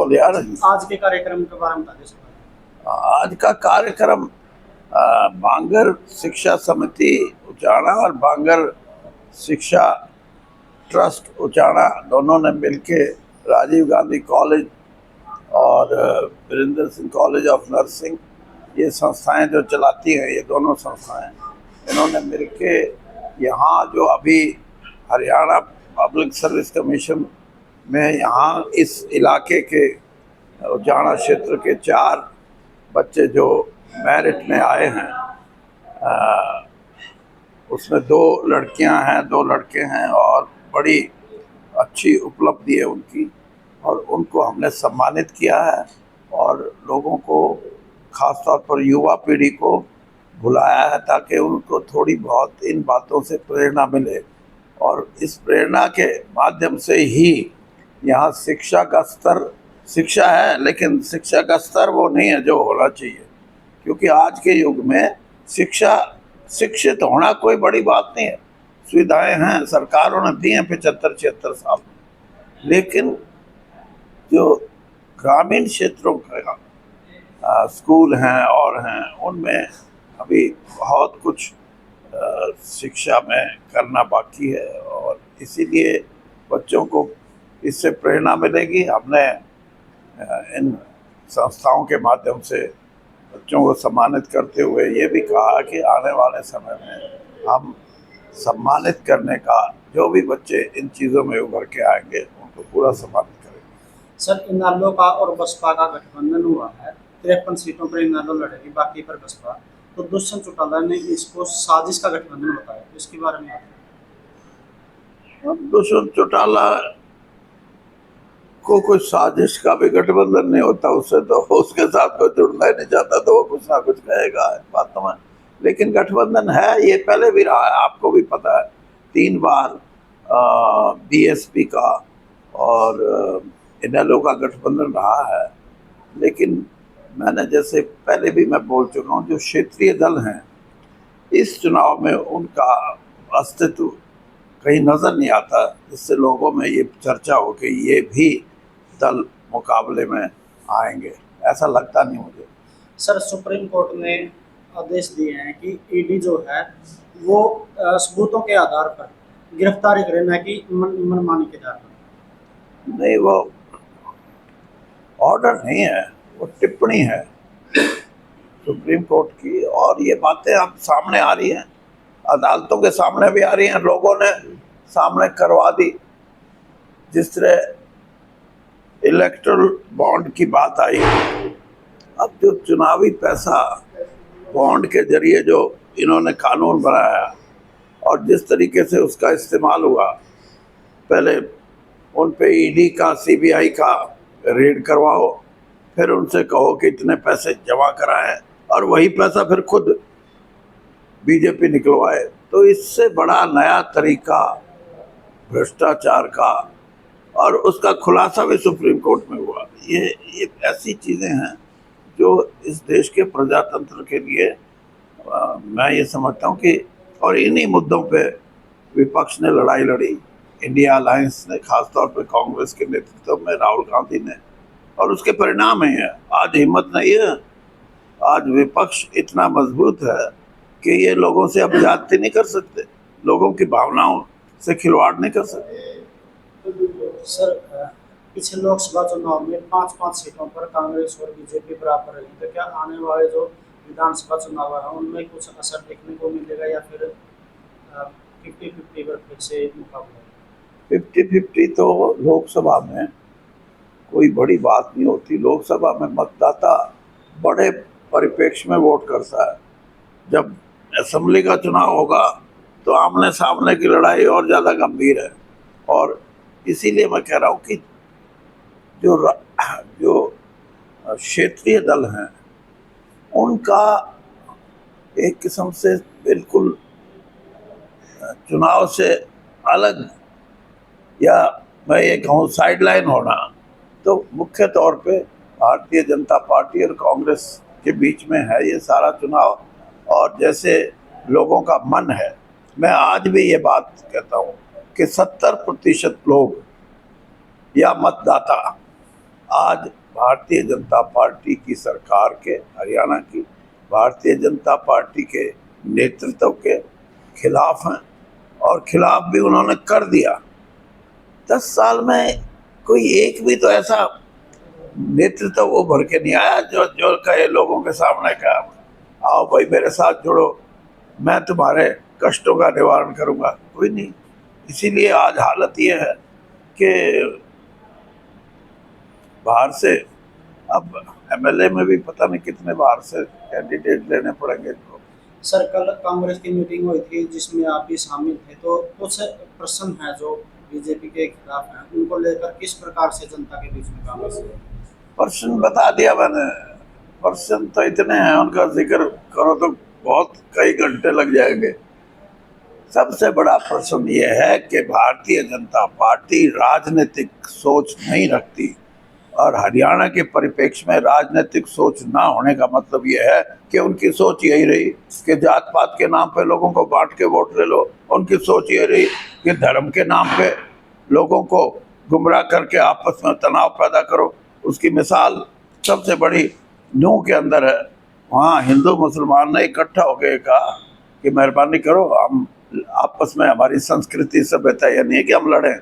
बोल यार। आज के कार्यक्रम के बारे में बता दीजिए। आज का कार्यक्रम बांगर शिक्षा समिति उचाना और बांगर शिक्षा ट्रस्ट उचाना दोनों ने मिलके राजीव गांधी कॉलेज और Virendra Singh college of nursing, ये संस्थाएं जो चलाती हैं, ये दोनों संस्थाएं इन्होंने मिलके यहाँ जो अभी हरियाणा पब्लिक सर्विस कमीशन में यहाँ इस इलाके के उचाना क्षेत्र के 4 बच्चे जो मेरिट में आए हैं, उसमें 2 लड़कियां हैं, 2 लड़के हैं और बड़ी अच्छी उपलब्धि है उनकी, और उनको हमने सम्मानित किया है और लोगों को, खासतौर पर युवा पीढ़ी को बुलाया है ताकि उनको थोड़ी बहुत इन बातों से प्रेरणा मिले। और इस प्रेरणा के माध्यम से ही यहाँ शिक्षा का स्तर, शिक्षा है लेकिन शिक्षा का स्तर वो नहीं है जो होना चाहिए, क्योंकि आज के युग में शिक्षित होना कोई बड़ी बात नहीं है। सुविधाएं हैं, सरकारों ने दी हैं 75-76 साल में, लेकिन जो ग्रामीण क्षेत्रों का स्कूल हैं और हैं, उनमें अभी बहुत कुछ शिक्षा में करना बाकी है और इसीलिए बच्चों को इससे प्रेरणा मिलेगी। हमने इन संस्थाओं के माध्यम से बच्चों को सम्मानित करते हुए ये भी कहा कि आने वाले समय में हम सम्मानित करने का, जो भी बच्चे इन चीज़ों में उभर के आएंगे उनको पूरा सम्मानित करेंगे। सर, इनालो का और बसपा का गठबंधन हुआ है, 53 सीटों पर इनालो लड़ेगी, बाकी पर बसपा। तो दुष्यंत चौटाला ने इसको साजिश का गठबंधन बताया, तो इसके बारे में दुष्यंत चौटाला को कोई साजिश का भी गठबंधन नहीं होता, उससे तो उसके साथ कोई जुड़ना ही नहीं चाहता, तो वो कुछ ना कुछ कहेगा बातों में। लेकिन गठबंधन है, ये पहले भी रहा है, आपको भी पता है। 3 बार बीएसपी का और इनेलो का गठबंधन रहा है। लेकिन मैंने जैसे पहले भी मैं बोल चुका हूँ, जो क्षेत्रीय दल हैं इस चुनाव में उनका अस्तित्व कहीं नज़र नहीं आता, जिससे लोगों में ये चर्चा हो कि ये भी दल मुकाबले में आएंगे, ऐसा लगता नहीं मुझे। सर, सुप्रीम कोर्ट ने आदेश दिए हैं कि ईडी जो है वो सबूतों के आधार पर गिरफ्तारी करे, न कि मनमानी के आधार पर। नहीं, वो ऑर्डर नहीं है, वो टिप्पणी है सुप्रीम कोर्ट की, और ये बातें अब सामने आ रही हैं, अदालतों के सामने भी आ रही हैं, लोगों ने सामने करवा दी। जिस तरह इलेक्टोरल बॉन्ड की बात आई, अब जो चुनावी पैसा बॉन्ड के जरिए जो इन्होंने कानून बनाया और जिस तरीके से उसका इस्तेमाल हुआ, पहले उन पे ईडी का, सीबीआई का रेड करवाओ, फिर उनसे कहो कि इतने पैसे जमा कराएं और वही पैसा फिर खुद बीजेपी निकलवाए, तो इससे बड़ा नया तरीका भ्रष्टाचार का, और उसका खुलासा भी सुप्रीम कोर्ट में हुआ। ये ऐसी चीज़ें हैं जो इस देश के प्रजातंत्र के लिए मैं ये समझता हूँ कि, और इन्हीं मुद्दों पे विपक्ष ने लड़ाई लड़ी, इंडिया अलायंस ने, खासतौर पे कांग्रेस के नेतृत्व में राहुल गांधी ने, और उसके परिणाम ही है। आज हिम्मत नहीं है, आज विपक्ष इतना मजबूत है कि ये लोगों से अब ज्यादती नहीं कर सकते, लोगों की भावनाओं से खिलवाड़ नहीं कर सकते। सर, पिछले लोकसभा चुनाव में 5-5 सीटों पर कांग्रेस और बीजेपी बराबर रही, तो क्या आने वाले जो विधानसभा चुनाव है उनमें कुछ असर देखने को मिलेगा या फिर 50-50 पर फिर से मुकाबला? 50-50 तो लोकसभा में कोई बड़ी बात नहीं होती। लोकसभा में मतदाता बड़े परिप्रेक्ष्य में वोट करता है। जब असेंबली का चुनाव होगा तो आमने सामने की लड़ाई और ज़्यादा गंभीर है, और इसीलिए मैं कह रहा हूँ कि जो क्षेत्रीय दल हैं उनका एक किस्म से बिल्कुल चुनाव से अलग, या मैं ये कहूँ साइडलाइन होना, तो मुख्य तौर पे भारतीय जनता पार्टी और कांग्रेस के बीच में है ये सारा चुनाव। और जैसे लोगों का मन है, मैं आज भी ये बात कहता हूँ कि 70% लोग या मतदाता आज भारतीय जनता पार्टी की सरकार के, हरियाणा की भारतीय जनता पार्टी के नेतृत्व के खिलाफ हैं, और खिलाफ भी उन्होंने कर दिया। 10 साल में कोई एक भी तो ऐसा नेतृत्व वो भर के नहीं आया जो जो कहे लोगों के सामने का आओ भाई मेरे साथ जुड़ो, मैं तुम्हारे कष्टों का निवारण करूंगा। कोई नहीं। इसीलिए आज हालत ये है कि बाहर से अब एमएलए में भी पता नहीं कितने बाहर से कैंडिडेट लेने पड़ेंगे इनको। सर कल कांग्रेस की मीटिंग हुई थी जिसमें आप भी शामिल थे, तो कुछ प्रश्न हैं जो बीजेपी के खिलाफ हैं, उनको लेकर किस प्रकार से जनता के बीच में कांग्रेस प्रश्न बता दिया मैंने। प्रश्न तो इतने हैं, उनका जिक्र करो तो बहुत कई घंटे लग जाएंगे। सबसे बड़ा प्रश्न ये है कि भारतीय जनता पार्टी राजनीतिक सोच नहीं रखती, और हरियाणा के परिप्रेक्ष्य में राजनीतिक सोच ना होने का मतलब ये है कि उनकी सोच यही रही कि जात पात के नाम पे लोगों को बांट के वोट ले लो। उनकी सोच ये रही कि धर्म के नाम पे लोगों को गुमराह करके आपस में तनाव पैदा करो। उसकी मिसाल सबसे बड़ी नूह के अंदर है। वहाँ हिंदू मुसलमान ने इकट्ठा होकर कहा कि मेहरबानी करो, हम आपस में, हमारी संस्कृति सभ्यता ये नहीं है कि हम लड़ें,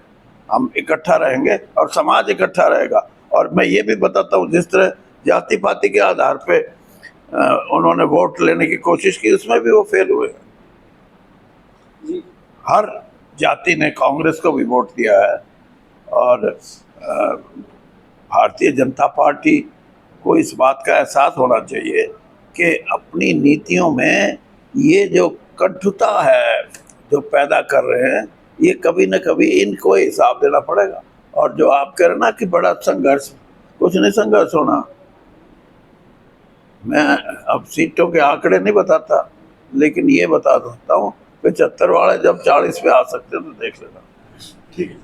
हम इकट्ठा रहेंगे और समाज इकट्ठा रहेगा। और मैं ये भी बताता हूँ, जिस तरह जाति पाति के आधार पे उन्होंने वोट लेने की कोशिश की, उसमें भी वो फेल हुए। जी हर जाति ने कांग्रेस को भी वोट दिया है, और भारतीय जनता पार्टी को इस बात का एहसास होना चाहिए कि अपनी नीतियों में ये जो कटुता है जो पैदा कर रहे हैं, ये कभी न कभी इनको हिसाब देना पड़ेगा। और जो आप कह रहे ना कि बड़ा संघर्ष, कुछ नहीं संघर्ष होना। मैं अब सीटों के आंकड़े नहीं बताता, लेकिन ये बता सकता हूँ 75 वाले जब 40 पे आ सकते हैं तो देख लेना। ठीक है।